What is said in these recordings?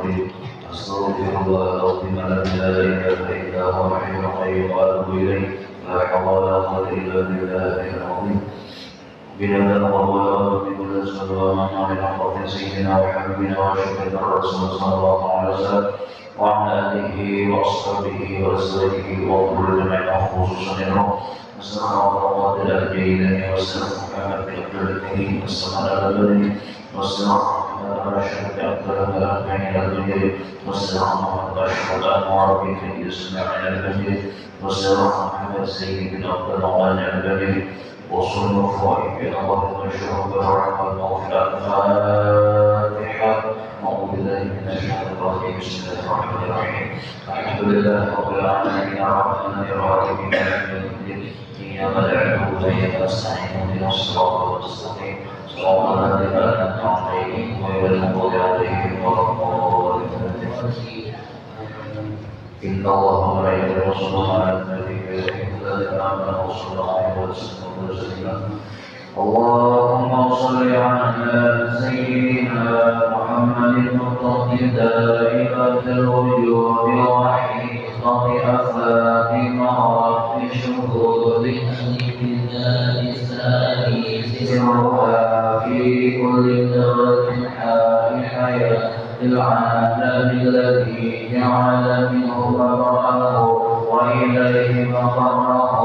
الرحيم. أستغفر الله العظيم الذي لا إله إلا هو الحي القيوم وأتوب إليه. لا حول ولا قوة إلا بالله العظيم. بنا الله وبكل أسأل ومن على حضرة سيدنا وحبيبنا وشفيعنا الرسول صلى الله عليه وسلم وعلى آله وأصحابه وأزواجه وكل جميع خصوصا منهم. والسلام على الأجيلين والسلام على الأجيلين والسلام على الأجيلين والسلام على أشرف الأجيلين الأجيلين والسلام على أشرف الأنوار في إسماعيل الأجيلين والسلام على سيد بن عبد الله الأجيلين وصلنا الفائق إلى الله ونشره بالرحمة والمغفرة. الفاتحة. أعوذ بالله من الشيطان الرجيم. بسم الله الرحمن الرحيم. الحمد لله رب العالمين الرحمن الرحيم مالك يوم الدين. إياك نعبد وإياك نستعين اهدنا الصراط المستقيم صراط الذين أنعمت عليهم غير المغضوب عليهم ولا الضالين. إن الله وملائكته يصلون على النبي يا أيها الذين آمنوا صلوا عليه وسلموا تسليما. اللهم صل على سيدنا محمد الطاهر دائرة الوجود وحيطة أفاقنا بشهود الابتداء الثاني سرها في كل ذرة حياة العالم الذي جعل منه مبرأه وإليه مقره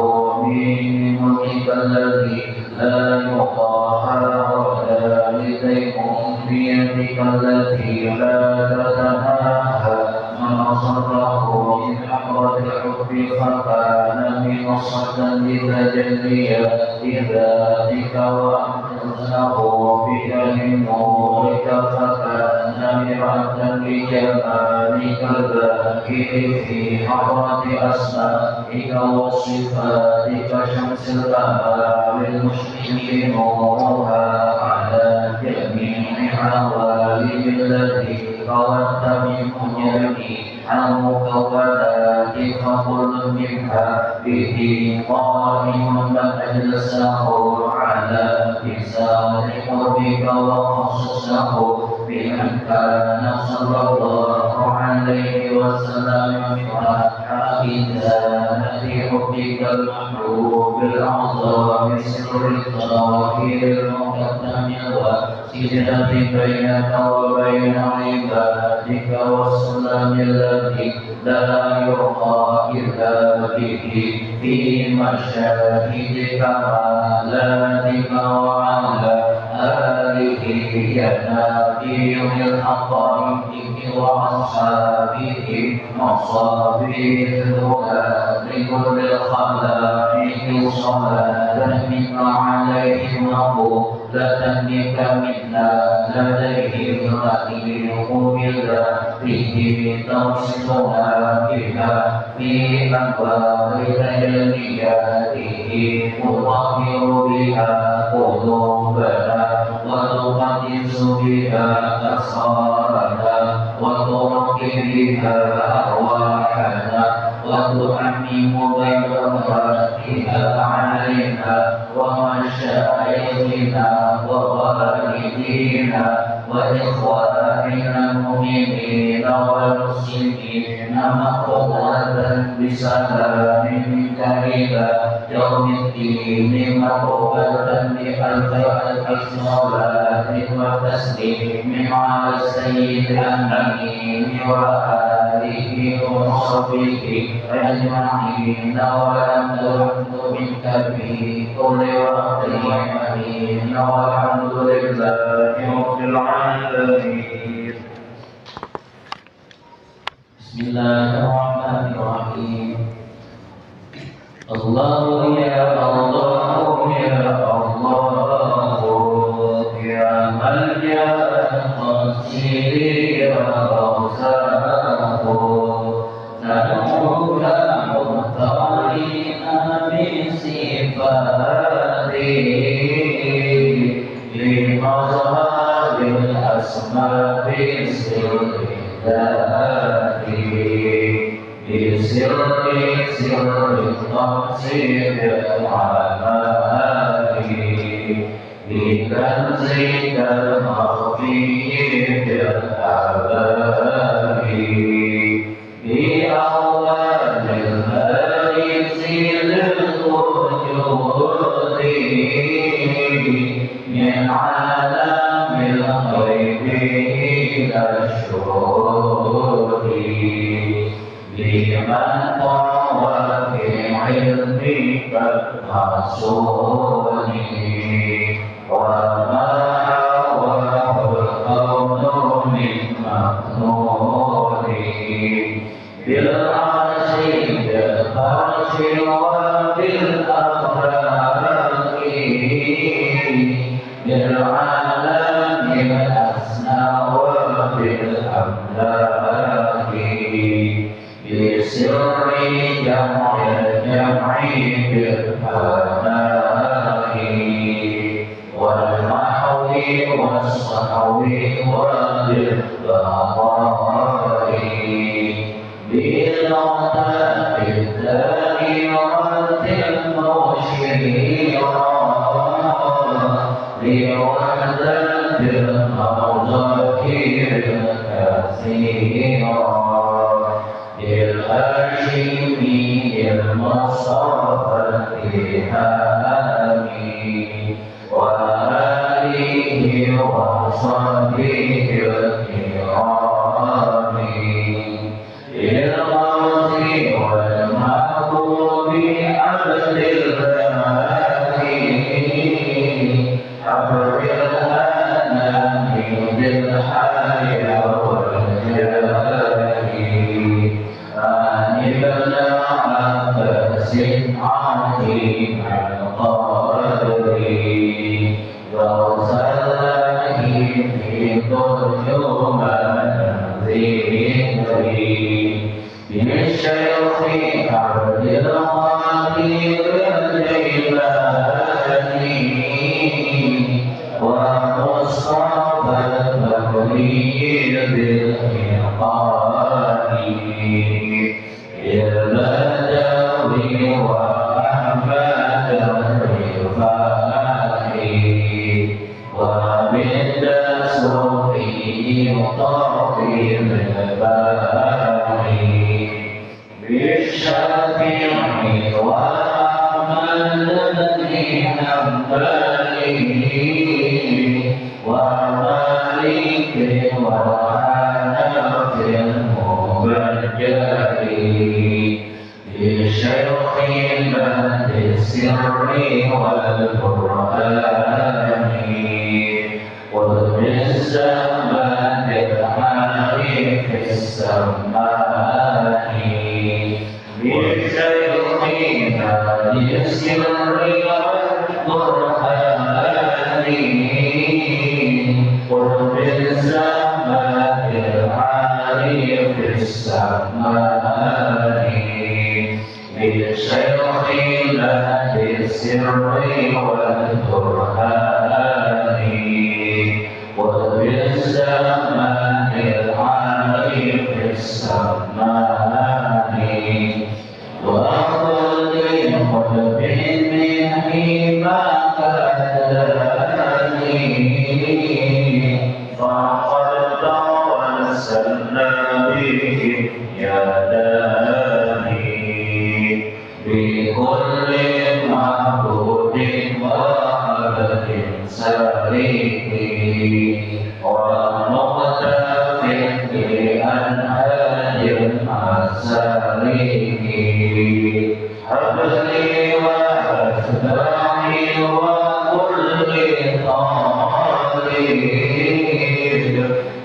من ملكك الذي لا يقهر ولا لديكم بيدك التي لا تتناهى من أصره من حضرة الحب فكان من صدى لتجليات ذاتك وأنزله بك من نورك فكان مرعة لجمالك الباهر في حضرة أسمائك وصفاتك شمس الكمال المشرق نورها على جميع عوالم التي خلقت منهم جميعا مكونات فكل منها به قائم فأجلسه على لسان قربك وخصصه بأن كان صلى الله عليه وسلم حافظا في حبك المحبوب الأعظم سر الطاهر المقدم وسجدة بينك وبين عبادك والسلام الذي لا يرقى إلا به في مشاهد كمالاتك وعلى آله ينادي بالحقائق وأصحابه مصابيح الهدى لكل الخلائق صلاة منك عليهم مقبولة بك منا لديهم غير بذاته توصلنا بها في أنوار تجلياته تطهر بها قلوبنا وتقدس بها أسرارنا وترقي بها أرواحنا وتعمم ببركاتها علينا ومشايخنا ووالدينا وإخواننا المؤمنين والمسلمين مقبولة بسلام منك إلى يوم الدين مقبولة بألف صلاة وتسليم على السيد الأمين وآله وصحبه أجمعين والحمد منك في كل وقت أمين والحمد لله رب العالمين. بسم الله الرحمن الرحيم. الله يا الله يا الله يا ملجأ القصير يا رزاق ندعوك مختارين بصفاته لمظهر الأسماء بسر ذاته بسر التقصير العمالي بكنزك المخفي في الأبد لمن طال في علمك المحصول وما حواه الكون من مكنون بالعرش بالفرش وبالأخلاق بالعالم الأسنى وبالأملاك بسر جمع الجمع بالفناء والمحو والصحو وبالبقاء بالعطاء الدائرة المشيرة لوحدة المذاكر الكثيرة الهاشمي المصطفى الإلهامي وآله وصحبه الكرام المرضي والمحبوب عبد الرحمن حبر الأنام بالحياة والجلال ابن عباس عظيم القدر غوث الله في ترجم الذكر بالشيخ عبد القادر الجيلاني ومصطفى البكري بالإقامة البدوي وأحمد الرفاعي وبالدسوقي طاقم الباقي بالشافعي وأحمد بن حنبل ومالك وحنف المبجل لشيخ المهد السر والقرآن قطب الزمان العارف السمان لشيخ المهد السر والقرآن قطب الزمان العارف السمان للشيخ المهد السر والقرآن وبالزمان العارف السمان وأخذ قلب من حماك أتاني فقد توسلنا به يا داني بكل معبود وعبد سليم ومقتف بأنهاج المسالك هب لي وأتباعي وكل طالب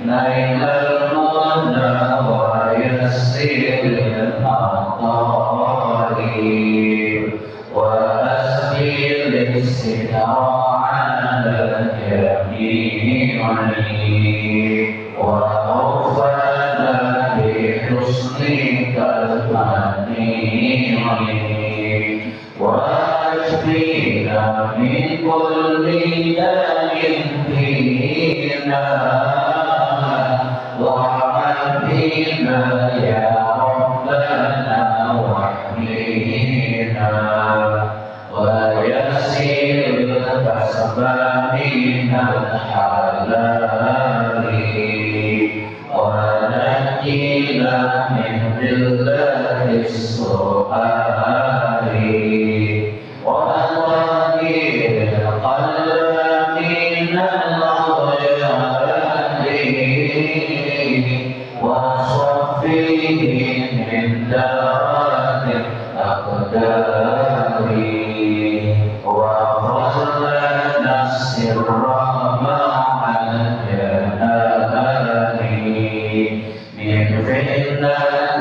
نيل المنى ويسر المطالب وأسبل الستر على الجميع وأوفانا بحسنك المنيع وأشفينا من كل داء فينا وعافينا يا ربنا واحمينا ويسير الكسب من الحلال ونجينا من ذلة السؤال وطهير القلب من الأغيار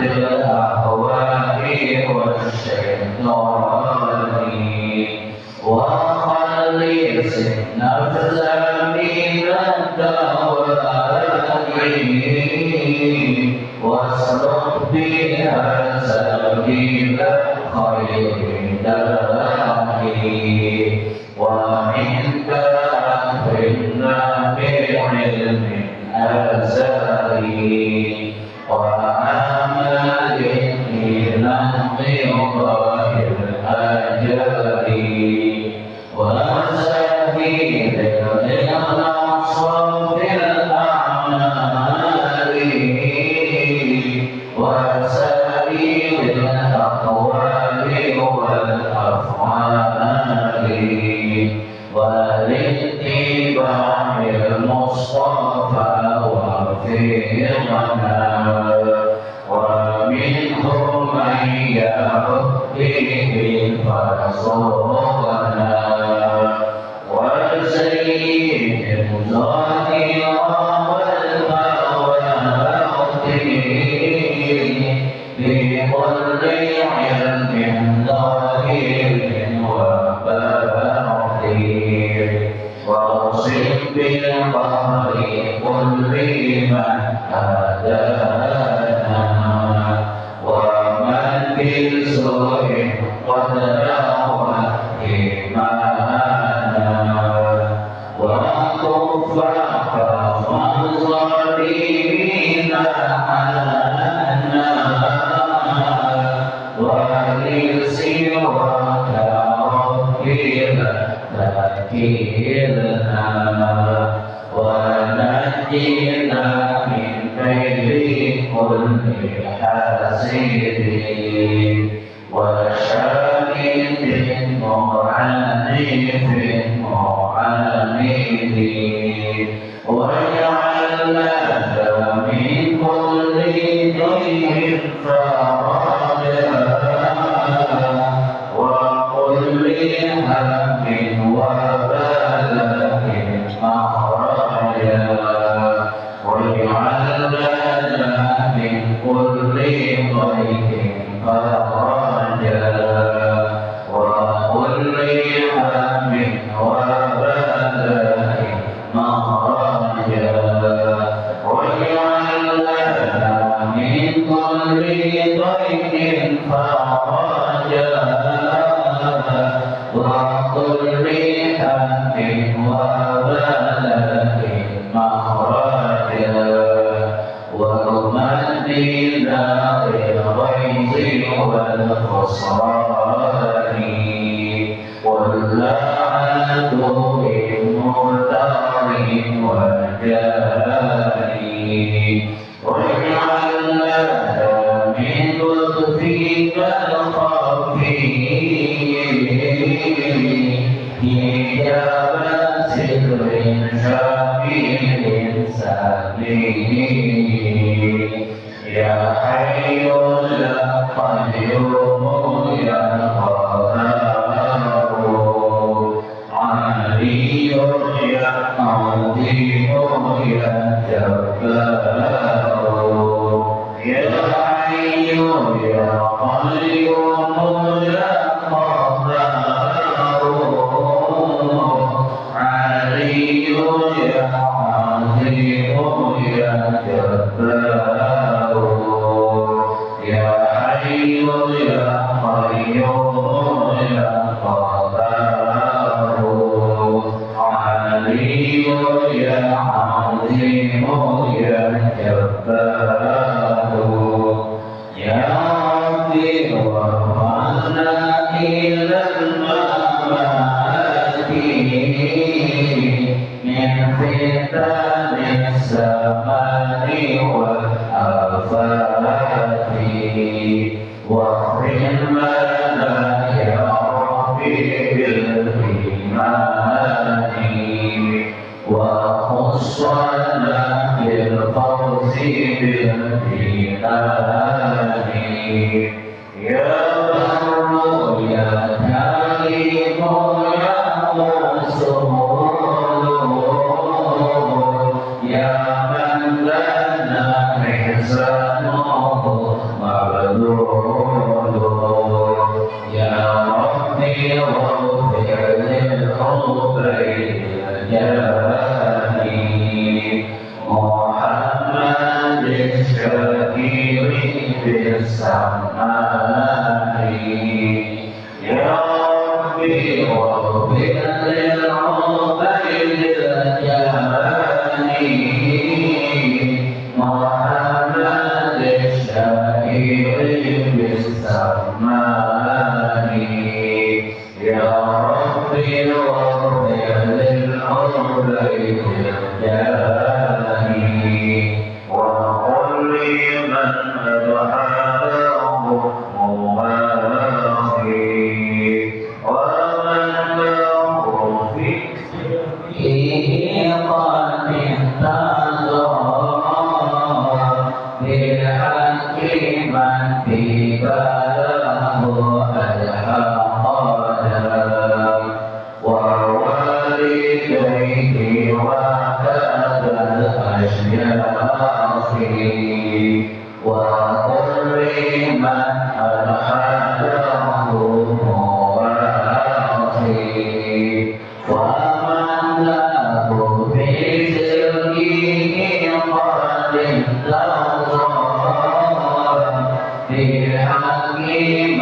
الأهواء والشيطان وخلص النفس من الدوائر واسلك بها سبيل خير داعي ومنك أخرجنا بعلم أزلي وأمل لم يغير أجلي وسبيل الإخلاص في الأعمال وسبيل الأقوال والأفعال والاتباع المصطفى وفقنا ومنهم من يهديه فرزقنا وسيد الظاهر والباطن بكل علم ظاهر وباطن واوصف بالقهر كل من هدانا ومن بالسوء قد راوى إيمانا وكف الظالمين عنا ولسواك ربنا تكلنا ونجينا من كيد كل حاسد وشاهد معنف معاند واجعلنا من كل ضيق فرجا وكل هم وبلاء مخرجا واجعلنا من كل ضيق فرجا وكل هم وبلاء مخرجا واجعلنا من كل ضيق فرجا وكل هم وبلاء مخرجا ومدنا بالغيظ والخسران واللعنة بالمختار والجاني واجعلنا من لطفك الخفي حجاب سر شفيع سليم يا حي يا قيوم يا قهار علي يا عظيم يا جبار يا حي يا قيوم يا قهار علي يا عظيم يا جبار يا حي يا قيوم يا قهار علي يا عظيم يا جبار يا ربي وارفعنا إلى الممات من فتن الزمان والآفات واخرج لنا يا ربي بالإيمان وخصنا بالفوز بالجنان يا بر يا كريم يا رسول يا من لنا إحسانه غير الجاني محمد الشفيع بالسماء يا ربي واغفر للعبيد الجاني محمد الشفيع بالسماء يا ربي واغفر للعبيد الجاني وقل لمن أبحره مواخي ومن له فيه قد انتظر بالحق من في بلاه الحق ووالديه وكذا الأشياخ وقل لمن ألحده مواخي ومن له في سره قد انتظر بالحق من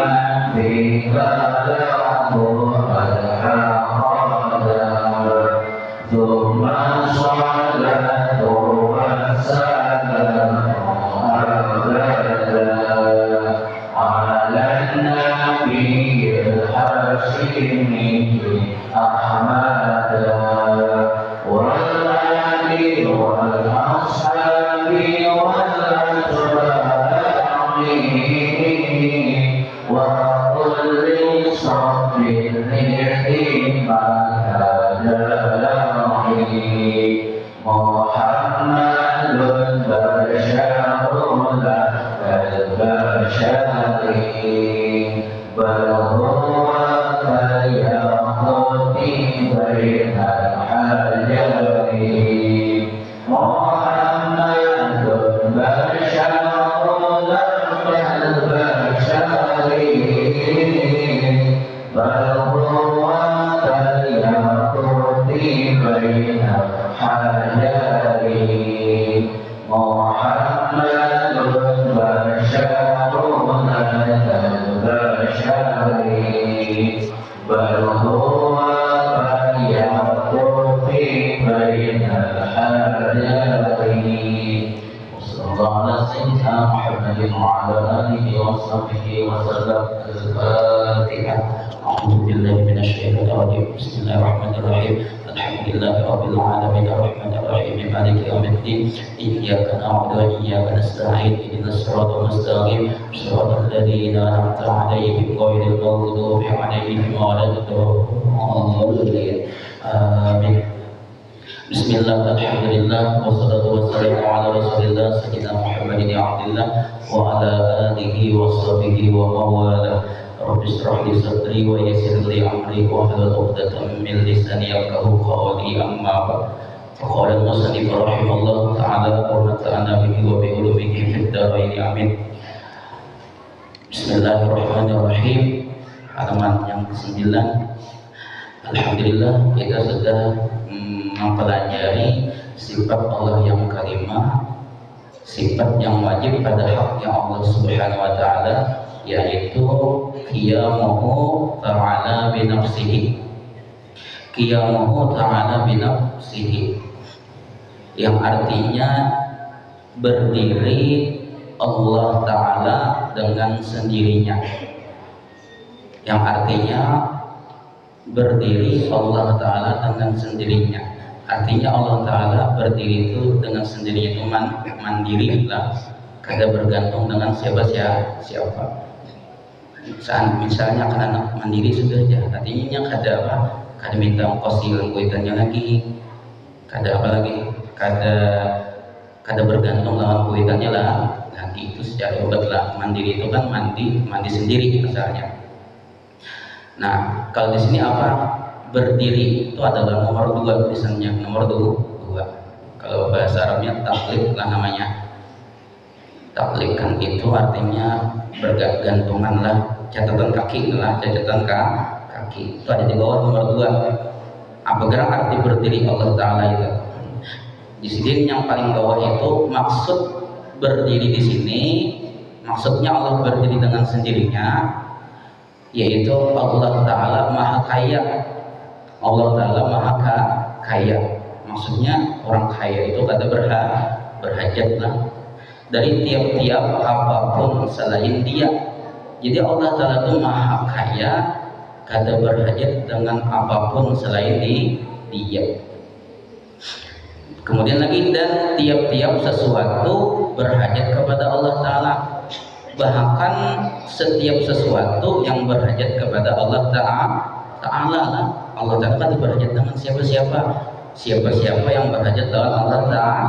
في بلاه الحق ثم الصلاة والسلام أبدا على النبي الحاشمي أحمد والآل والأصحاب والأتباع وكل صف ما محمد بشر كالبشر بل هو كالياقوت بين الحجر محمد بشر كالبشر بل هو كالياقوت بين حجري محمد بشر كالبشر بل هو كالياقوت بين الحجري وصلى الله على سيدنا محمد وعلى آله وصحبه وسلم. الفاتحة. أعوذ بالله من الشيطان الرجيم. بسم الله الرحمن الرحيم. الحمد لله رب العالمين الرحمن الرحيم مالك يوم الدين إياك نعبد وإياك نستعين اهدنا الصراط المستقيم صراط الذين أنعمت عليهم غير المغضوب عليهم ولا الضالين آمين. بسم الله الحمد لله والصلاة والسلام على رسول الله سيدنا محمد بن عبد الله وعلى آله وصحبه ومن والاه. رب اشرح لي صدري ويسر لي أمري واحلل عقدة من لساني يفقهوا قولي. أما بعد فقال المصنف رحمه الله تعالى ونفعنا به وبعلومه في الدارين آمين. Bismillahirrahmanirrahim. Halaman yang ke-9. Alhamdulillah kita sudah mempelajari sifat Allah yang karimah, sifat yang wajib pada haknya Allah Subhanahu wa taala, yaitu qiyamuhu ta'ala binafsihi. Qiyamuhu ta'ala binafsihi yang artinya berdiri Allah Ta'ala dengan sendirinya, yang artinya berdiri Allah Ta'ala dengan sendirinya. Artinya Allah Ta'ala berdiri itu dengan sendirinya itu mandiri lah, kada bergantung dengan siapa. Misalnya kan anak mandiri sudah aja, artinya kada apa, kada minta ongkos kuitannya lagi, kada apa lagi, kada bergantung dengan kuitannya lah lagi. Itu secara obat lah. Mandiri itu kan mandi sendiri misalnya. Nah, kalau di sini apa? Berdiri itu adalah nomor 2 tulisannya, nomor 2. Kalau bahasa Arabnya taklik lah namanya. Taklik kan itu artinya bergantungan lah, catatan kaki lah, catatan kaki. Itu ada di bawah nomor 2. Apa gerak arti berdiri Allah Ta'ala itu? Di sini yang paling bawah itu maksud berdiri di sini, maksudnya Allah berdiri dengan sendirinya, yaitu Allah Ta'ala Maha Kaya. Allah Ta'ala Maha Kaya. Maksudnya orang kaya itu kata berhajat lah dari tiap-tiap apapun selain Dia. Jadi Allah Ta'ala itu Maha Kaya, kata berhajat dengan apapun selain Dia. Kemudian lagi, dan tiap-tiap sesuatu berhajat kepada Allah Ta'ala. Bahkan setiap sesuatu yang berhajat kepada Allah Ta'ala lah. Allah Ta'ala kan berhajat dengan siapa-siapa yang berhajat dengan Allah Ta'ala.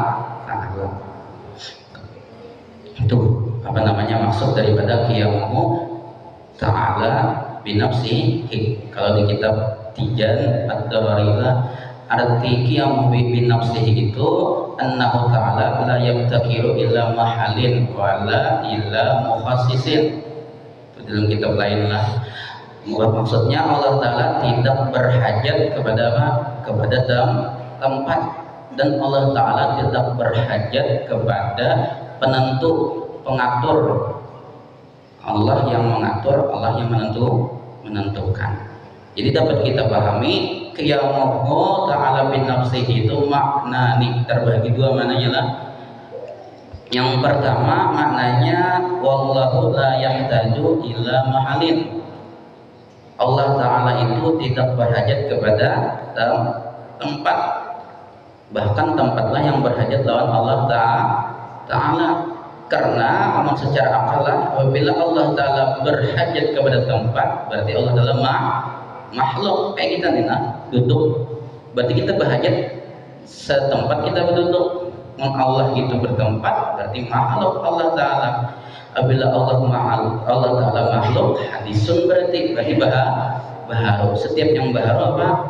Itu apa namanya maksud daripada qiyamuhu ta'ala binafsihi. Kalau di kitab Tijan Ad-Dawarila, arti qiyamuhu binafsihi itu annahu ta'ala la yabtakiru illa mahalin wa la illa mukhassisin. Itu dalam kitab lain lah. Maksudnya Allah Ta'ala tidak berhajat kepada apa? Kepada tempat, dan Allah Ta'ala tidak berhajat kepada penentu, pengatur. Allah yang mengatur, Allah yang menentukan. Jadi dapat kita pahami qiyamuhu ta'ala bin nafsihi itu makna nih terbagi dua maknanya lah. Yang pertama maknanya wallahu la yahtaju ila mahalin. Allah Ta'ala itu tidak berhajat kepada tempat, bahkan tempatlah yang berhajat lawan Allah Ta'ala. Karena memang secara akal lah, apabila Allah Ta'ala berhajat kepada tempat, berarti Allah Ta'ala makhluk kayak kita nih duduk, berarti kita berhajat setempat kita berduduk. Allah itu bertempat, berarti makhluk Allah Ta'ala. Apabila Allah Ta'ala makhluk, hadisun berarti baharu. Setiap yang baharu apa?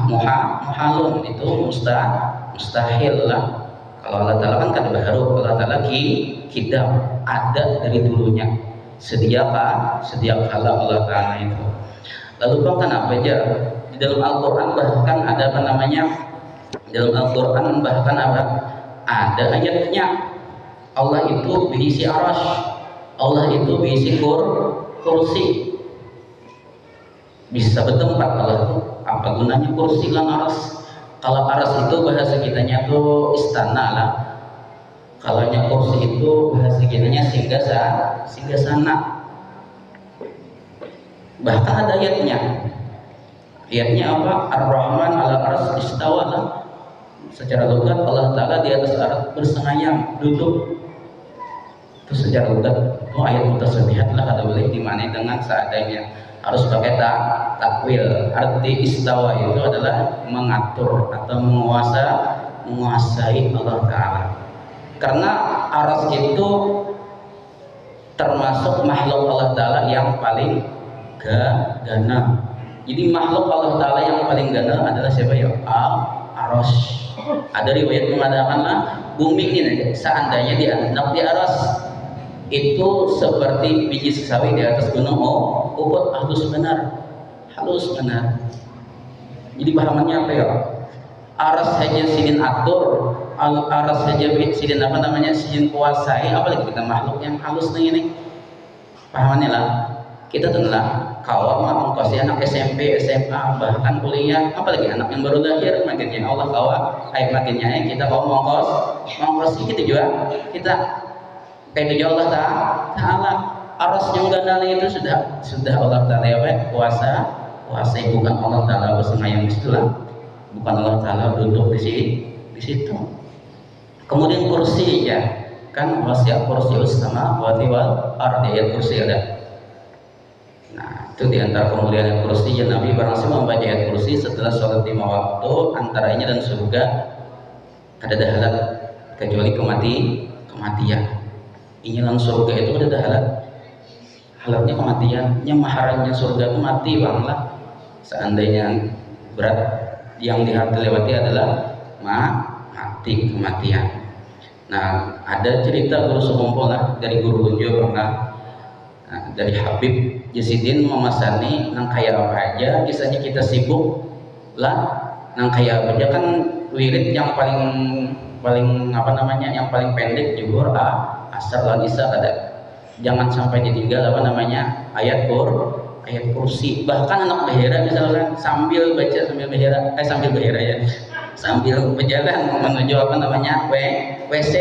Muhalun, itu mustahil lah. Kalau Allah Ta'ala kan baharu, Allah Ta'ala kita ada dari dulunya, sedia kala Allah Ta'ala itu. Lalu bahkan apa aja di dalam Al-Quran bahkan ada apa namanya, dalam Al-Quran bahkan apa, ada ayatnya Allah itu berisi arash, Allah itu berisi kursi, bisa bertempat. Allah itu apa gunanya kursi lan arash? Kalau arash itu bahasa kitanya tuh istana lah, kalau kursi itu bahasa kitanya singgah sana. Bahkan ada ayatnya apa? Ar-Rahman ala arsy istawa lah. Secara logat Allah Ta'ala di atas arsy bersenayam, duduk. Itu secara logat itu ayat mutasyabihat lah, kada boleh dimaknai dengan seadanya, harus pakai takwil. Arti istawa itu adalah mengatur atau menguasai Allah Ta'ala. Karena arsy itu termasuk makhluk Allah Ta'ala yang paling gana. Jadi makhluk Allah Ta'ala yang paling gana adalah siapa ya? Arsy. Ada riwayat mengatakan bumi ini seandainya dianak di arsy itu seperti biji sesawi di atas gunung Uhud, halus benar. Jadi pahamannya apa ya? Arsy saja sidin atur, arsy saja sidin apa namanya, sidin kuasai, apalagi kita makhluk yang halus ini. Pahamannya lah. Kita telah kawal mengkosnya anak SMP, SMA, bahkan kuliah, apalagi anak yang baru lahir, makinnya Allah kawal, makinnya kita kawal mengkos gitu juga. Kita kayak itu Allah Ta'ala. Arsy yang ganda itu sudah Allah Ta'ala kuasai, bukan Allah Ta'ala bersenayam di situ lah, bukan Allah Ta'ala duduk di situ. Kemudian kursi ya kan, wasiat kursi sama wal ardi, ayat kursi ada. Nah, itu diantara kemuliaan kursi ya, Nabi barang siapa membaca ayat kursi setelah sholat 5 waktu, antaranya dan surga ada dahalat kecuali kematian. Ini langsung surga itu ada dahalat, halatnya kematian. Yang maharannya surga itu mati bang lah. Seandainya berat yang dilewati adalah mati, kematian. Nah, ada cerita guru sekumpul lah dari guru juga pernah. Nah, dari Habib Yazidin memasani nang kaya apa aja, kisahnya kita sibuk lah Nah kayak baca kan wirid yang paling paling apa namanya yang paling pendek juhur asar lan isya kada. Jangan sampai ditinggal apa namanya ayat kursi. Bahkan anak behera misalkan sambil baca sambil behera sambil behera ya sambil berjalan menuju apa namanya WC,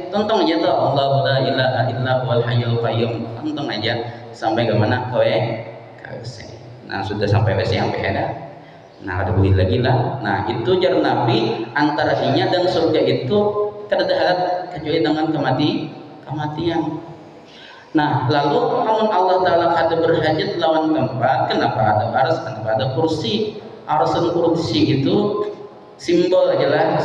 tonton aja tuh Allah la ilaha illa huwal hayyul qayyum, tonton aja sampai ke mana ke WC. Nah sudah sampai WC yang behera, nah ada beli lagi lah. Nah itu jar Nabi antara inya dan surga itu tidak ada hal kecuali dengan kematian. Nah lalu namun Allah Ta'ala kada berhajat lawan tempat, kenapa ada aras, kenapa ada kursi. Arasan kursi itu simbol aja lah,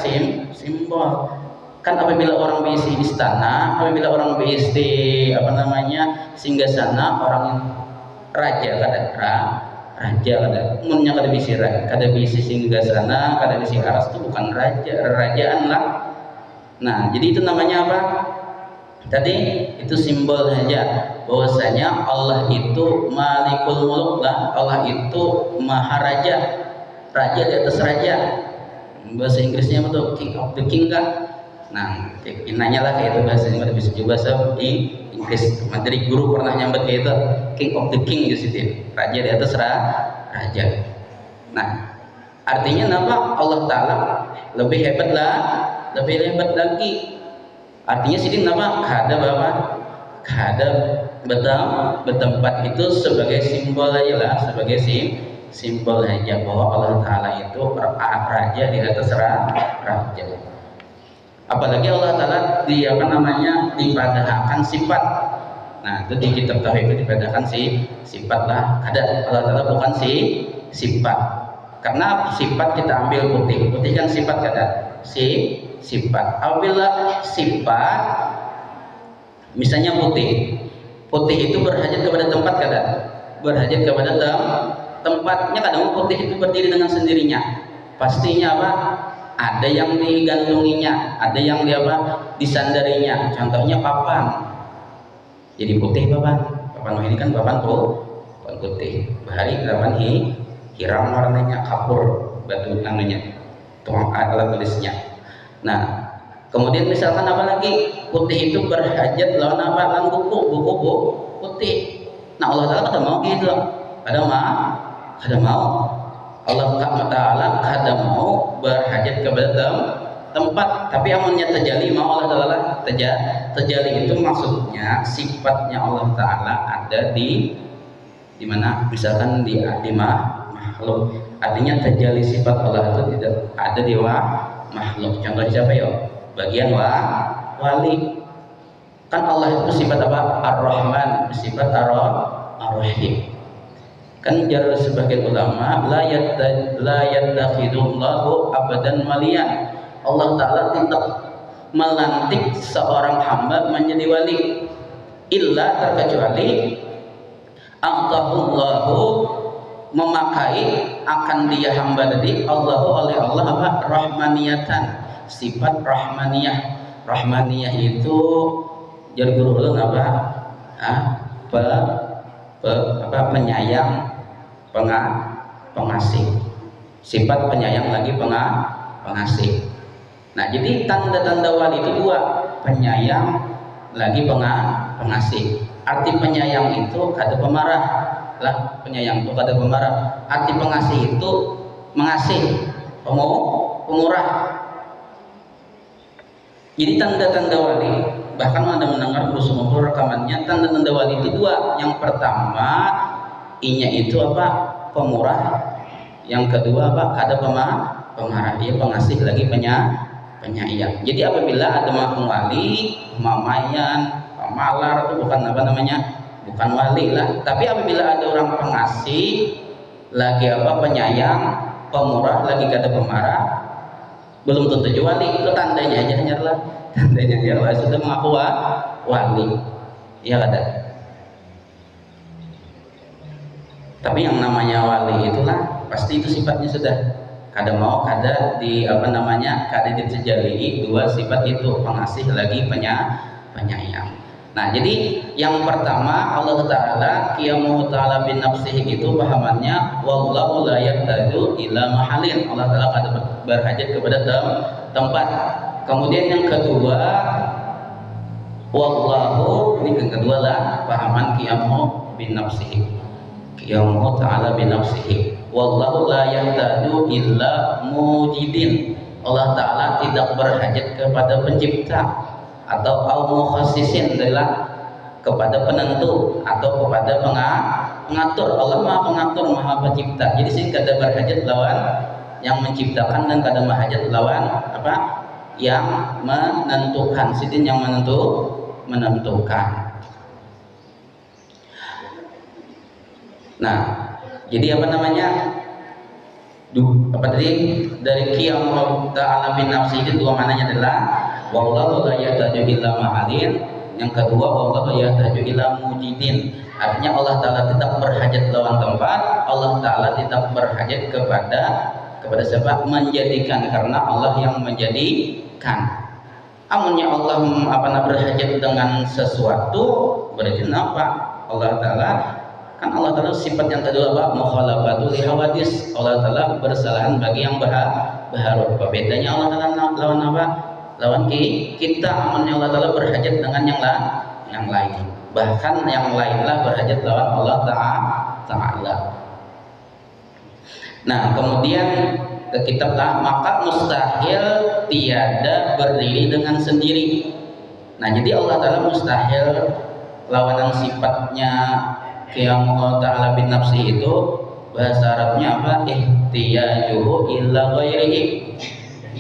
simbol kan. Apabila orang berisi istana, apabila orang berisi apa namanya singgasana, orang raja kada umumnya kada bisi singgasana, kada bisi aras, itu bukan kerajaan lah. Nah jadi itu namanya apa tadi, itu simbol saja bahwasanya Allah itu malikul muluk lah, Allah itu maharaja, raja di atas raja. Bahasa Inggrisnya betul king of the king kan. Nah nanya lah kayak itu bahasa Inggris, bisa juga bahasa di Inggris. Materi guru pernah nyambut kayak itu king of the king di situ, raja di atas raja. Nah artinya nama Allah Ta'ala lebih hebat lagi. Artinya sini nama kada bertempat itu sebagai simbol aja lah, sebagai simbol aja bahwa Allah Ta'ala itu raja di atas raja. Apalagi Allah Ta'ala di apa namanya dipadahkan sifat. Nah itu di kitab tauhid itu dipadahkan sifat lah. Ada Allah Ta'ala bukan sifat, karena sifat kita ambil putih kan sifat kada sifat. Apabila sifat misalnya putih itu berhajat kepada tempat kada, berhajat kepada tempatnya. Kadang putih itu berdiri dengan sendirinya, pastinya apa ada yang digantunginya, ada yang disandarinya. Contohnya papan, jadi putih papan ini kan papan putih, bahari papan hiram warnanya, kapur batu namanya, tuang alat tulisnya. Nah kemudian misalkan apa lagi, putih itu berhajat lawan apa, lawan buku putih. Nah Allah Ta'ala kada mau gitu, kada mau Allah Ta'ala kada mau berhajat kepada tempat. Tapi amunnya terjali mau Allah Ta'ala terjali itu maksudnya sifatnya Allah Ta'ala ada di mana, misalkan di makhluk. Artinya terjali sifat Allah itu tidak ada di makhluk. Contoh siapa ya? Bagian wali. Kan Allah itu sifat apa? Ar-Rahman, sifat Ar-Rahim. Kan jar sebagian ulama la yattakhidullahu abadan malian. Allah Ta'ala tidak melantik seorang hamba menjadi wali illa terkecuali a'tahullahu memakai akan dia hamba tadi Allahu oleh Allah apa rahmaniyatan, sifat rahmaniyah itu jar guru ulun penyayang, pengasih, sifat penyayang lagi pengasih. Nah jadi tanda-tanda wali itu dua, penyayang lagi pengasih. Arti penyayang itu kada pemarah lah, penyayang itu kada pemarah. Arti pengasih itu mengasih, pemurah. Jadi tanda-tanda wali, bahkan Anda mendengar Rasulullah rekamannya, tanda-tanda wali itu dua. Yang pertama inya itu apa, pemurah. Yang kedua apa, kada pemarah, dia pengasih lagi penyayang. Jadi apabila ada makhluk wali, mamayan, pamalar itu bukan apa namanya, bukan wali lah. Tapi apabila ada orang pengasih lagi apa, penyayang, pemurah lagi kada pemarah, belum tentu wali. Itu tandanya aja nyerlah, tandanya nyerlah sudah mengaku wali, ya kada. Tapi yang namanya wali itulah pasti itu sifatnya sudah kada mau kada di apa namanya, kada diterjali dua sifat itu, pengasih lagi penyayang. Nah, jadi yang pertama Allah Ta'ala qiyamuhu ta'ala bin nafsihi itu pahamannya wallahu la yahtaju ila mahalin. Allah Ta'ala kada berhajat kepada tempat. Kemudian yang kedua wallahu, ini yang kedua lah pahaman qiyamuhu bin nafsihi. Qiyamuhu ta'ala bin nafsihi. Wallahu la yahtaju illa mujidin. Allah Ta'ala tidak berhajat kepada pencipta atau al-mukhassisin adalah kepada penentu atau kepada pengatur. Allah Maha Pengatur, Maha Pencipta. Jadi sih kada berhajat lawan yang menciptakan dan kada berhajat lawan apa? Yang menentukan. Sidin yang menentukan. Nah, jadi apa namanya? Apa tadi dari qiyam ta'ala bin nafsi itu dua mananya adalah wallahu la yahtaju illa ma'alin, yang kedua wallahu la yahtaju illa mujidin. Artinya Allah Ta'ala tidak berhajat lawan tempat, Allah Ta'ala tidak berhajat kepada siapa? Menjadikan, karena Allah yang menjadikan. Amunnya Allah berhajat dengan sesuatu, berarti apa? Allah Ta'ala kan Allah Ta'ala sifat yang kedua apa? Mukhalafatul hawadis. Allah Ta'ala bersalahan bagi yang baharu. Apa bedanya Allah Ta'ala lawan apa? Lawan kita. Amunnya Allah Ta'ala berhajat dengan yang lain. Bahkan yang lainlah berhajat lawan Allah Ta'ala. Nah, kemudian ke kitablah maka mustahil tiada berdiri dengan sendiri. Nah, jadi Allah Ta'ala mustahil lawanan sifatnya qiyamuhu ta'ala bin nafsi itu bahasa Arabnya apa? Ihtiyajuhu illa ghairihi.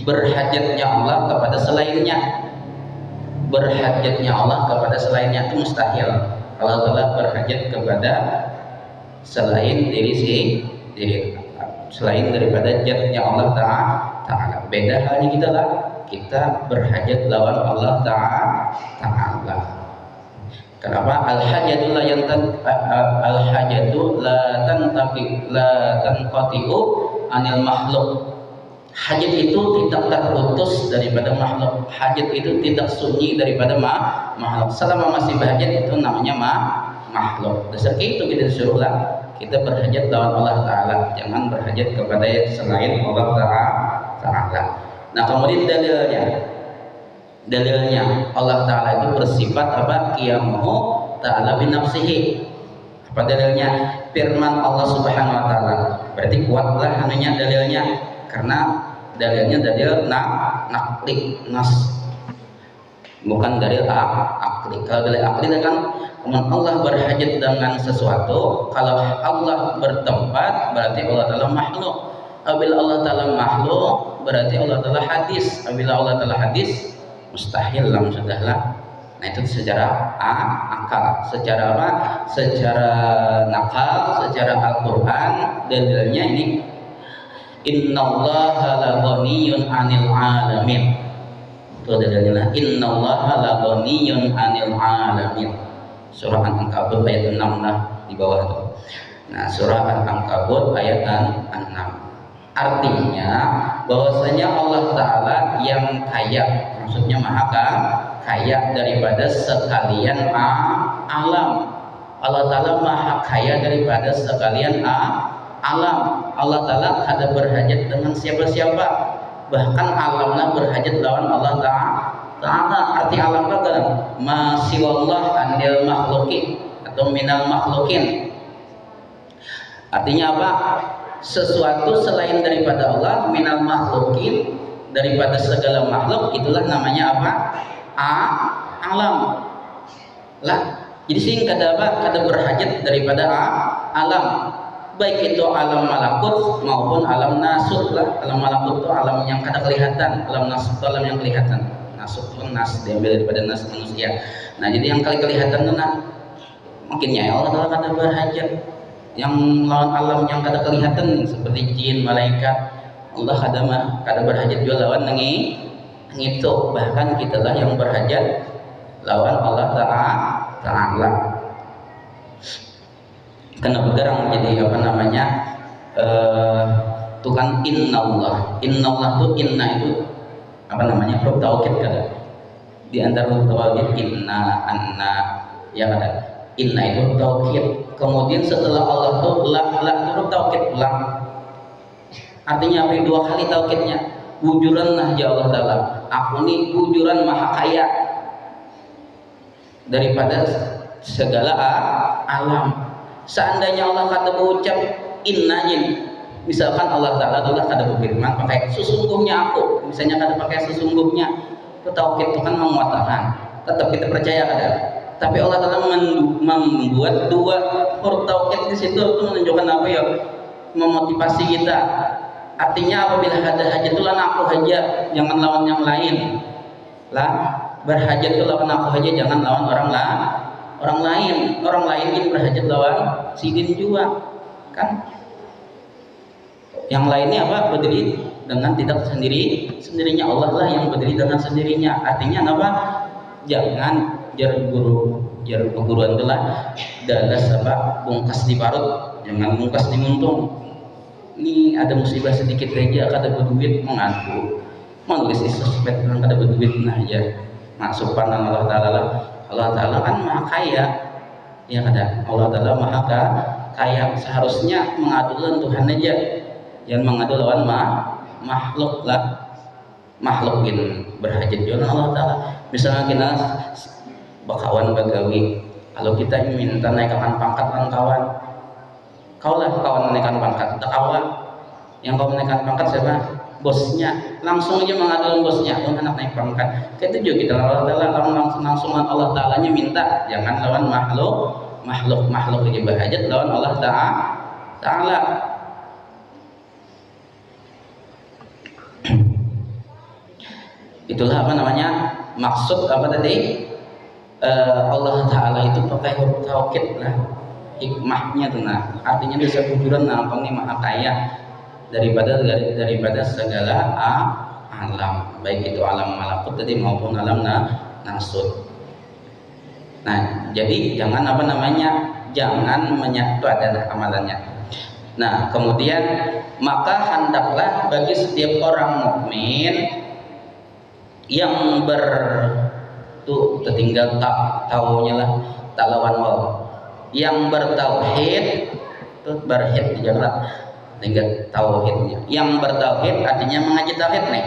Berhajatnya Allah kepada selainnya. Berhajatnya Allah kepada selainnya itu mustahil. Allah Ta'ala berhajat kepada selain selain daripada zatnya Allah Ta'ala. Beda halnya kita lah, kita berhajat lawan Allah Ta'ala. Kenapa? Al-hajatu la tanqati'u anil makhluk. Hajat itu tidak terputus daripada makhluk. Hajat itu tidak sunyi daripada makhluk. Selama masih berhajat itu namanya makhluk. Dasar itu kita disuruhlah kita berhajat lawan Allah Ta'ala, jangan berhajat kepada selain Allah Ta'ala. Nah, kemudian dalilnya Allah Ta'ala itu bersifat apa? Qiyamuhu ta'ala bin nafsihi. Apa dalilnya? Firman Allah Subhanahu wa Ta'ala. Berarti kuatlah anunya dalilnya, karena dalilnya dalil naqli, nas, bukan dalil akli. Kalau dalil akli kan Allah berhajat dengan sesuatu. Kalau Allah bertempat berarti Allah Ta'ala makhluk. Apabila Allah Ta'ala makhluk berarti Allah Ta'ala hadis. Apabila Allah Ta'ala hadis mustahil lah, sudahlah. Nah, itu secara akal, secara apa? Secara nakal, secara Al-Quran dalilnya ini innallaha la ghaniyun 'anil 'alamin. Itu dalilnya innallaha la ghaniyun 'anil 'alamin. Surah Al-Ankabut ayat 6 lah di bawah itu. Nah, surah Al-Ankabut ayat 6. Artinya bahwasanya Allah Ta'ala yang kaya, maksudnya maha kaya daripada sekalian alam. Allah Ta'ala maha kaya daripada sekalian alam. Allah Ta'ala ada berhajat dengan siapa-siapa, bahkan alamlah berhajat lawan Allah Ta'ala. Arti alam kata masih wallah anil makhlukin atau minal makhlukin. Artinya apa? Sesuatu selain daripada Allah, minal makhlukin, daripada segala makhluk, itulah namanya apa? Alam lah. Jadi sih kada apa? Kada berhajat daripada alam, baik itu alam malakut maupun alam nasut lah. Alam malakut itu alam yang kada kelihatan, alam nasut itu alam yang kelihatan. Nasut itu nas, diambil daripada nas manusia. Nah, jadi yang kelihatan itu mungkinnya Allah Ta'ala kada berhajat. Yang lawan alam yang kada kelihatan seperti jin, malaikat, Allah kada berhajat juga lawan itu. Bahkan kitalah yang berhajat lawan Allah Ta'ala. Kenapa garang jadi apa namanya? Itu kan innallah. Innallah itu inna itu apa namanya? Huruf taukid kada. Di antara huruf tauhid inna, anna, ya kan? Inna itu tauhid. Kemudian setelah Allah tuh la huruf tauhid ulang. Artinya apa? Dua kali tauhidnya. Bujuranlah ya Allah Ta'ala. Aku nih bujuran maha kaya daripada segala alam. Seandainya Allah kata berucap inna jin, misalkan Allah Ta'ala adalah kada berfirman pakai sesungguhnya aku, misalnya kada pakai sesungguhnya, itu tauhid itu kan menguatkan, tetap kita percaya kada. Tapi Allah Ta'ala membuat dua huruf tauhid di situ itu menunjukkan apa ya? Memotivasi kita. Artinya apabila ada hajat itu lawan aku aja, jangan lawan yang lain. Lah berhajat itu lawan aku aja, jangan lawan orang lain. Orang lain ini berhajat lawan sidin juga, kan? Yang lainnya apa? Berdiri dengan tidak sendirinya. Allah lah yang berdiri dengan sendirinya. Artinya apa? Jangan jar perguruan telah dadas apa bungkas di parut, jangan bungkas di muntung. Ini ada musibah sedikit aja kada berduit mengaku menulis sosmed orang kada berduit nah aja masuk panan Allah Ta'ala lah. Allah Ta'ala kan maha kaya, ya kada? Allah Ta'ala maha kaya, seharusnya mengadu lawan Tuhan aja, jangan mengadu lawan makhluk lah. Makhluk ini berhajat juga Allah Ta'ala. Misalnya kita bakawan bagawi, kalau kita minta naikkan pangkat kan kawan, kau lah kawan menaikkan pangkat, tak kawan yang kau menaikkan pangkat siapa? Bosnya, langsung aja mengadu bosnya, anak naik pangkat. Kayak itu juga kita Allah Ta'ala langsung Allah Ta'alanya minta, jangan lawan makhluk aja berhajat lawan Allah Ta'ala. Itulah apa namanya maksud apa tadi? Allah Ta'ala itu pakai huruf tauhid lah, hikmahnya tuh nah, artinya bisa bujuran nampang nih maha kaya daripada segala alam, baik itu alam malakut tadi maupun alam nasut. Nah jadi jangan apa namanya, jangan menyatu ada amalannya. Nah kemudian maka hendaklah bagi setiap orang mukmin yang tuh tertinggal tak taunya lah, tak lawan wal, yang bertauhid itu berhid janganlah tinggal tauhidnya. Yang bertauhid artinya mengaji tauhid nih,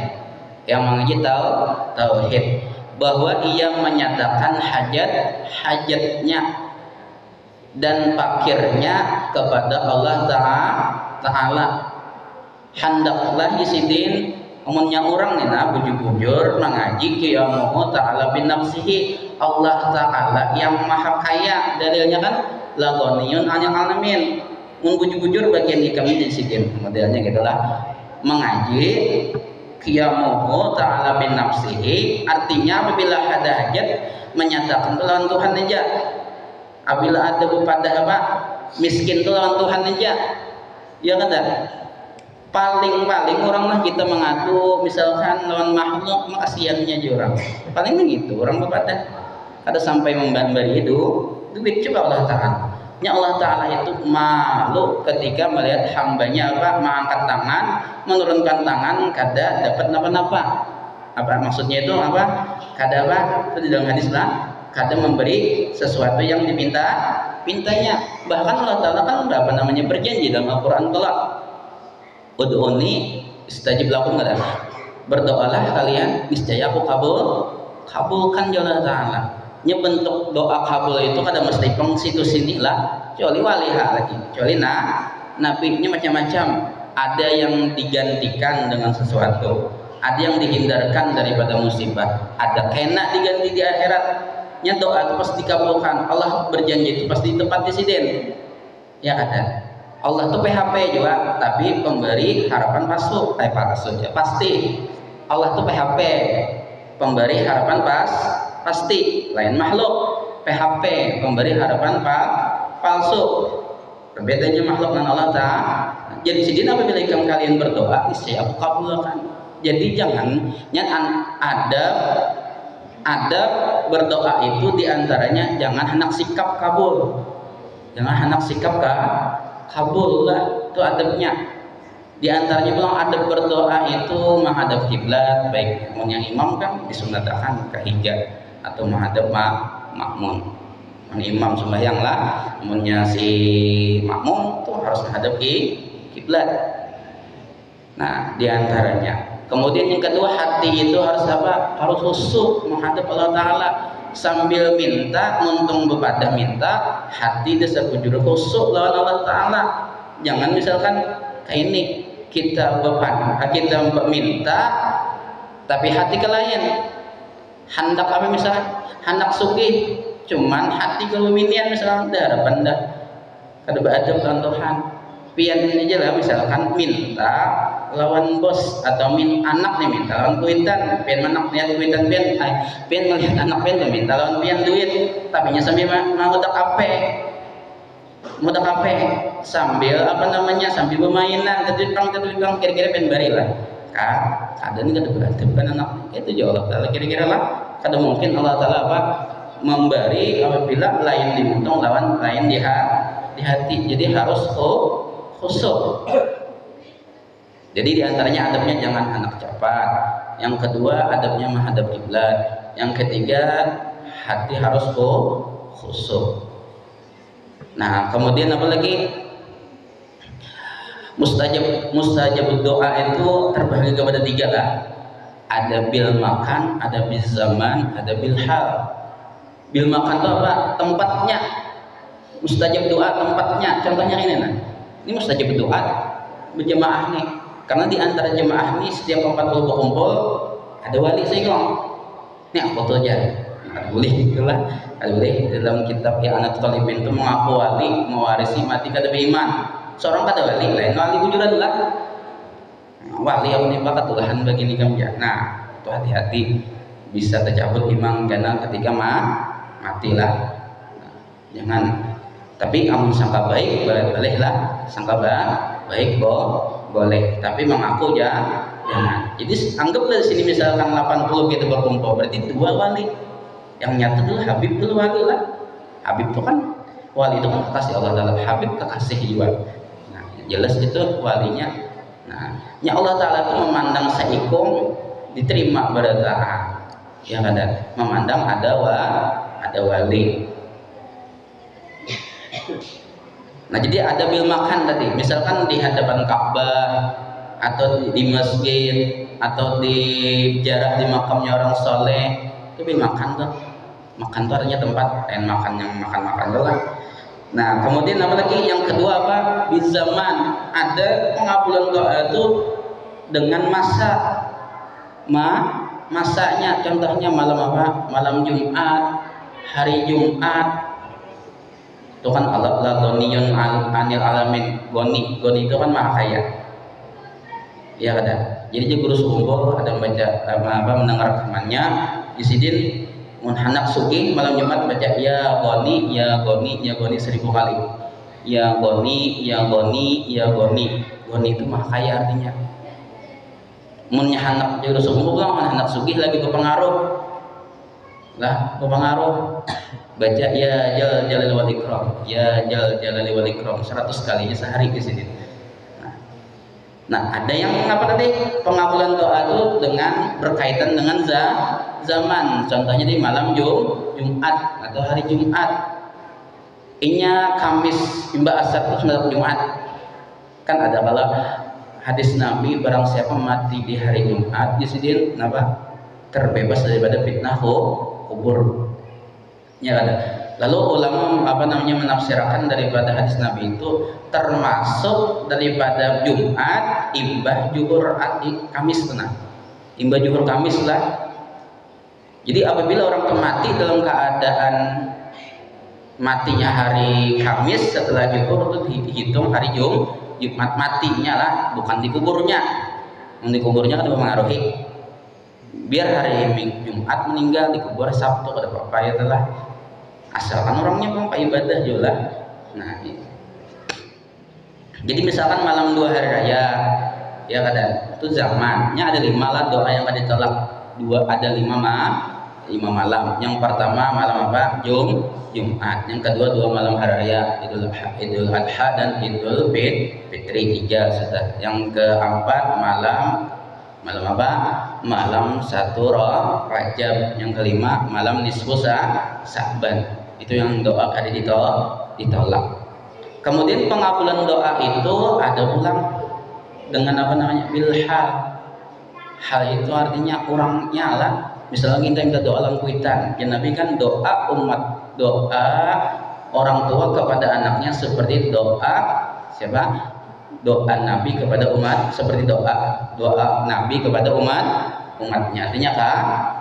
yang mengaji tauhid bahwa ia menyatakan hajatnya dan fakirnya kepada Allah Ta'ala. Hendaklah isidin umumnya orang nih nah bujur-bujur mengaji qiyamuhu ta'ala bin nafsihi, Allah Ta'ala yang maha kaya, dalilnya kan la ghaniyun 'anil 'alamin. Bujur-bujur bagian di kami di sidin modelnya gitulah, mengaji qiyamuhu ta'ala bin nafsihi artinya apabila ada hajat menyatakan lawan Tuhan aja, apabila ada pada apa miskin itu lawan Tuhan aja, ya kan? Paling orang lah kita mengadu misalkan lawan makhluk makasiannya aja orang paling begitu orang kepada ada sampai memberi duit coba Allah Ta'ala nya. Allah Ta'ala itu malu ketika melihat hambanya apa mengangkat tangan menurunkan tangan kada dapat napa-napa. Apa maksudnya itu apa? Kada apa itu di dalam hadis lah, kada memberi sesuatu yang dipintanya. Bahkan Allah Ta'ala kan apa namanya berjanji dalam Al-Quran kelak, ud'uni istajib lakum, kada? Berdoalah kalian niscaya aku kabulkan ya Allah Ta'ala. Nya bentuk doa kabul itu kada mesti peng situ sini lah, kecuali waliha lagi, kecuali nabinya macam-macam. Ada yang digantikan dengan sesuatu, ada yang dihindarkan daripada musibah, ada kena diganti di akhirat. Nya doa itu pasti dikabulkan, Allah berjanji itu pasti tepat di siden. Ya ada. Allah tuh PHP juga, tapi pemberi harapan palsu, ya pasti. Allah tuh PHP, pemberi harapan pasti. Lain makhluk, PHP, pemberi harapan palsu. Perbedaannya makhluk dan Allah Ta'ala. Jadi sidin apabila kalian berdoa, niscaya aku kabulkan. Jadi jangan ada berdoa itu diantaranya jangan hendak sikap kabul, jangan hendak sikap kabul lah, itu adabnya. Di antaranya bilang adab berdoa itu menghadap kiblat, baik yang imam kan disunatkan ke hijab atau menghadap makmum. Imam sembahyang lah, namunnya si makmum tuh harus menghadap kiblat. Nah, di antaranya. Kemudian yang kedua, hati itu harus apa? Harus khusyuk menghadap Allah Ta'ala sambil minta, untung bepadah minta, hati desa bujur khusyuk lawan Allah Ta'ala. Jangan misalkan kayak ini kita minta tapi hati ke lain. Hendak apa misalnya? Hendak sugih, cuman hati kewinian misalnya harapan dah kada beadab kan Tuhan. Pian aja lah misalkan minta lawan bos atau anak nih minta lawan kuitan, pian anak niat kuitan pian melihat anak pian minta lawan pian duit, tapi nya sambil mau mudah kape sambil apa namanya sambil permainan ketelipang kira-kira pian bari lah ada nih kada beradab kan anak itu ya Allah Ta'ala kira-kira lah kada mungkin Allah Ta'ala apa memberi apabila lain diuntung lawan lain di hati. Jadi harus khusyuk. Jadi diantaranya adabnya jangan anak cepat. Yang kedua adabnya menghadap kiblat. Yang ketiga hati harus khusyuk. Nah kemudian apa lagi? Mustajab doa itu terbagi kepada 3 lah. Ada bil makan, ada bil zaman, ada bil hal. Bil makan itu apa? Tempatnya. Mustajab doa tempatnya. Contohnya ini nah. Ini mustajab doa berjemaah nih. Karena di antara jemaah nih setiap 40 berkumpul ada wali singong. Ini aku tuh aja. Ada boleh itulah. Ada boleh dalam kitab yang anak talibin itu mengaku wali mewarisi mati kada beriman. Seorang kada wali lain wali bujuran lah. Wali yang menimpa ketulahan begini kamu ya. Nah, itu hati-hati bisa tercabut imang karena ketika matilah. Nah, jangan. Tapi amun sangka baik boleh lah. Sangka baik boleh. Tapi mengaku jangan. Jadi anggaplah di sini misalkan 80 kita berkumpul berarti 2 wali. Yang nyata adalah Habib itu wali lah. Habib itu kan wali itu kan kekasih Allah Ta'ala. Habib kekasih juga. Nah, jelas itu walinya. Nah, ya Allah Ta'ala itu memandang saikum diterima berdoa. Ya ada memandang ada wali. Nah, jadi ada bil makan tadi. Misalkan di hadapan Ka'bah atau di masjid atau di jarak di makamnya orang soleh itu bil makan tuh. Makan itu artinya tempat lain makan yang makan doang. Nah kemudian apa lagi yang kedua apa bizaman ada pengabulan doa itu dengan masanya contohnya malam apa malam Jumat hari Jumat itu kan Allah la ghaniyun anil alamin goni itu kan maha kaya ya ada jadi dia guru kumpul ada baca apa mendengar rekamannya di sidin mun hanak sugi malam Jumat baca ya goni 1000 kali ya goni itu mah kaya artinya mun hanak juru subuh kan hanak sugi lagi berpengaruh baca ya jalal wal ikram ya jalal wal ikram 100 kalinya sehari di sini. Nah, ada yang apa tadi pengabulan doa itu dengan berkaitan dengan zaman. Contohnya di malam Jumat atau hari Jumat. Inya Kamis imba asar terus malam Jumat. Kan ada kalau hadis Nabi barang siapa mati di hari Jumat disidin apa? Terbebas daripada fitnah kubur. Ya ada. Lalu ulama menafsirkan daripada hadis Nabi itu termasuk daripada Jumat imbah juhur Kamis tenang. Imbah juhur Kamis lah. Jadi apabila orang mati dalam keadaan matinya hari Kamis setelah juhur itu dihitung hari Jumat matinya lah, bukan di kuburnya. Di kuburnya kan mempengaruhi. Biar hari Jumat meninggal di kubur Sabtu ada apa ya telah. Asalkan orangnya mau ibadah juga. Nah, jadi misalkan malam 2 hari raya, ya kadang itu zamannya ada 5 lah doa yang ditolak 2 ada 5 malam. Yang pertama malam apa? Jumat. Yang kedua 2 malam hari raya Idul Adha dan Idul Fitri, 3 sudah. Yang keempat malam apa? Malam 1 Rajab. Yang kelima malam nisfu Sa'ban. Itu yang doa kada ditolak. Kemudian pengabulan doa itu ada ulang dengan apa namanya? Bilhal. Hal itu artinya kurangnya lah. Misalnya kita minta doa langkuitan, ya Nabi kan doa umat, doa orang tua kepada anaknya seperti doa siapa? Doa Nabi kepada umat seperti doa Nabi kepada umatnya. Artinya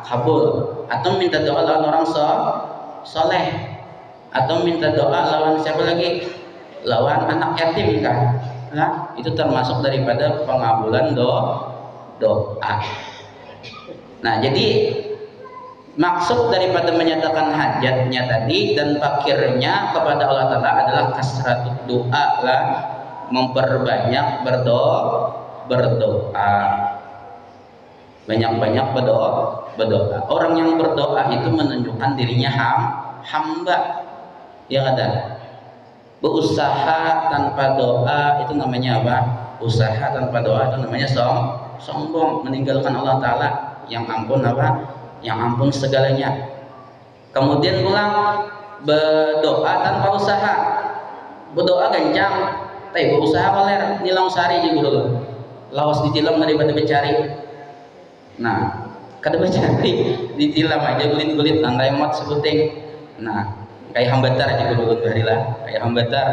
kabul. Atau minta doa lawan orang soleh, atau minta doa lawan siapa lagi? Lawan anak yatim kan? Nah, itu termasuk daripada pengabulan doa. Nah, jadi maksud daripada menyatakan hajatnya tadi dan fakirnya kepada Allah Ta'ala adalah kasratut doa lah, memperbanyak berdoa, banyak-banyak berdoa. Orang yang berdoa itu menunjukkan dirinya hamba, ya kada. Berusaha tanpa doa itu namanya apa? Usaha tanpa doa itu namanya sombong, meninggalkan Allah Ta'ala yang ampun apa? Yang ampun segalanya. Kemudian pulang berdoa tanpa usaha, berdoa gancang, tapi berusaha koler nilang sari juga dulu, lawas ditilam daripada mencari. Nah, kada mencari ditilam aja gulit-gulit tandai mot sebuting. Nah, kayak hambatar aja dulu barilah, kayak hambatar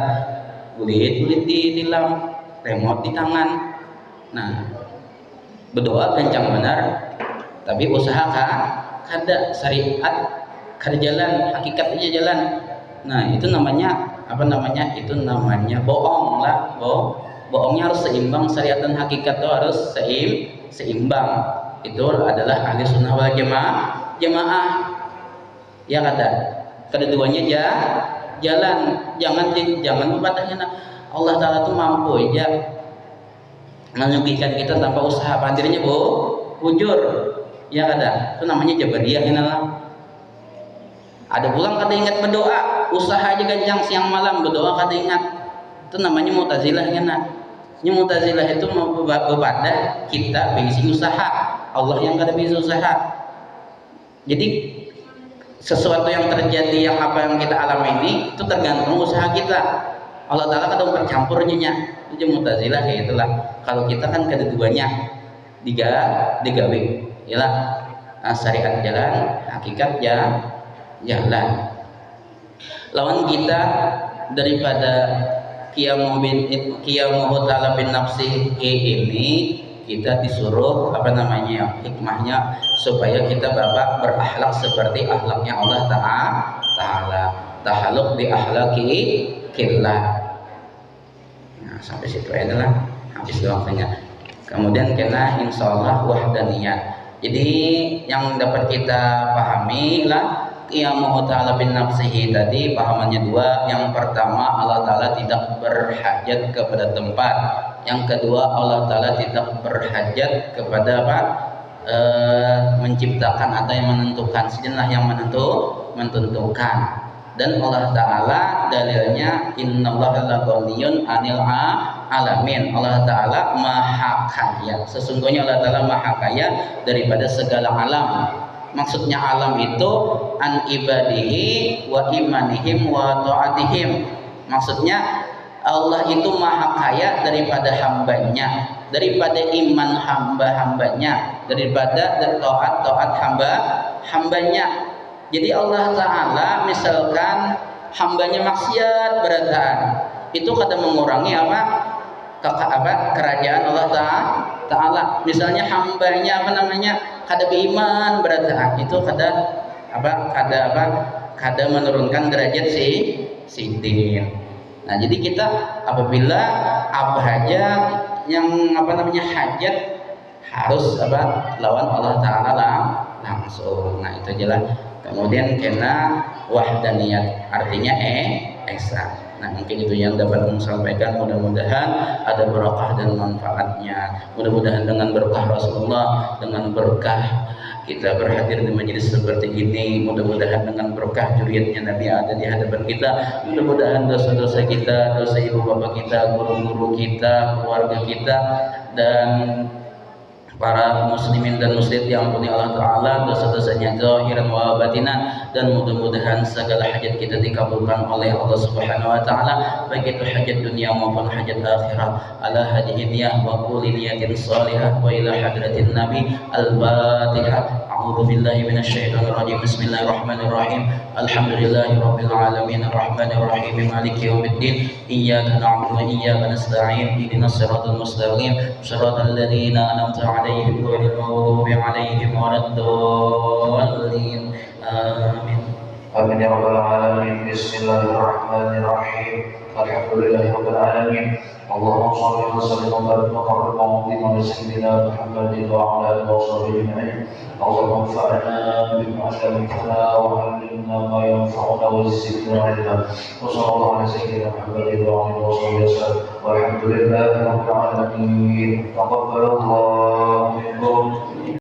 gulit-gulit ditilam, remote di tangan. Nah, berdoa kencang benar, tapi usaha kada syariat, kada jalan, hakikat aja jalan. Nah, itu namanya apa namanya? Itu namanya bohong lah. Bohongnya harus seimbang, syariat dan hakikat itu harus seimbang. Itu adalah ahli sunnah wal jamaah. Ya kada. Keduanya jalan, jangan membatahnya. Allah Ta'ala itu mampu ya menyuguhkan kita tanpa usaha. Pandirnya bujur, ya kada. Itu namanya jabariyah inilah. Ada pulang kada ingat berdoa, usaha aja gancang siang malam berdoa kada ingat. Itu namanya Mu'tazilah ina. Ini Mu'tazilah itu berbeda kita bisi usaha, Allah yang kada bisi usaha. Jadi sesuatu yang terjadi, yang apa yang kita alami ini itu tergantung usaha kita. Allah Ta'ala kadang bercampurnya. Itu Mu'tazilah kayak itulah. Kalau kita kan keduanya digawe, ialah syariat jalan, hakikat jalan. Lawan kita daripada qiyamuhu ta'ala bin nafsi ini, kita disuruh apa namanya, hikmahnya supaya kita berakhlak seperti akhlaknya Allah Ta'ala. Tahaluk bi akhlaki killah. Nah, sampai situ aja lah, habis waktunya. Kemudian kena insyaallah wahdaniyah. Jadi yang dapat kita pahami lah qiyamuhu ta'ala bin nafsihi tadi pahamannya dua. Yang pertama, Allah Ta'ala tidak berhajat kepada tempat. Yang kedua, Allah Ta'ala tidak berhajat kepada apa? Menciptakan atau yang menentukan. Sejenak yang menentukan. Dan Allah Ta'ala dalilnya innallaha laghaniyun 'anil 'alamin. Allah Ta'ala maha kaya. Sesungguhnya Allah Ta'ala maha kaya daripada segala alam. Maksudnya alam itu an ibadihi wa imanihim wa ta'atihim. Maksudnya Allah itu maha kaya daripada hambanya, daripada iman hambanya, daripada taat hambanya. Jadi Allah Ta'ala misalkan hambanya maksiat berataan, itu kada mengurangi kerajaan Allah Ta'ala. Misalnya hambanya kada beriman berataan, itu kada menurunkan derajat sidin. Nah, jadi kita apabila apa aja yang hajat harus lawan Allah Ta'ala langsung. Nah, itu jelas. Kemudian kena wahdaniyat, artinya esa. Nah, mungkin itu yang dapat saya sampaikan. Mudah-mudahan ada berkah dan manfaatnya. Mudah-mudahan dengan berkah Rasulullah, dengan berkah kita berhadir di majelis seperti ini, mudah-mudahan dengan berkah juriatnya Nabi ada di hadapan kita, mudah-mudahan dosa-dosa kita, dosa ibu bapak kita, guru-guru kita, keluarga kita, dan para muslimin dan muslimat yang ampuni Allah Ta'ala dosa-dosanya zahiran wa batinan, dan mudah-mudahan segala hajat kita dikabulkan oleh Allah Subhanahu wa Ta'ala, baik itu hajat dunia maupun hajat akhirat. Ala hadihi niyah wa kulli niyatin salihah wa ila hadratin nabi. Al-Fatihah. A'udzu billahi minasyaitonir rajim. Bismillahirrahmanirrahim. Alhamdulillahi rabbil alamin arrahmanir rahim maliki yaumiddin. Iyyaka na'budu wa iyyaka nasta'in. Ihdinas siratal mustaqim. Shiratal ladzina an'amta 'alaihim ghairil maghdubi 'alaihim waladdallin. Amin. Amin ya rabbal alamin. Bismillahirrahmanirrahim. Alhamdulillahi rabbil alamin. Allahumma shalli wa sallim wa barik wa qarrib wa azim ala sayyidina Muhammadin wa ala alihi wa sahbihi ajma'in. Allahumma anfa'na bima 'allamtana wa 'allimna ma yanfa'una wa zidna 'ilma. Wa sallallahu ala sayyidina Muhammadin wa alihi wa sahbihi wasallam. Walhamdulillahi rabbil alamin. Taqabbalallahu minkum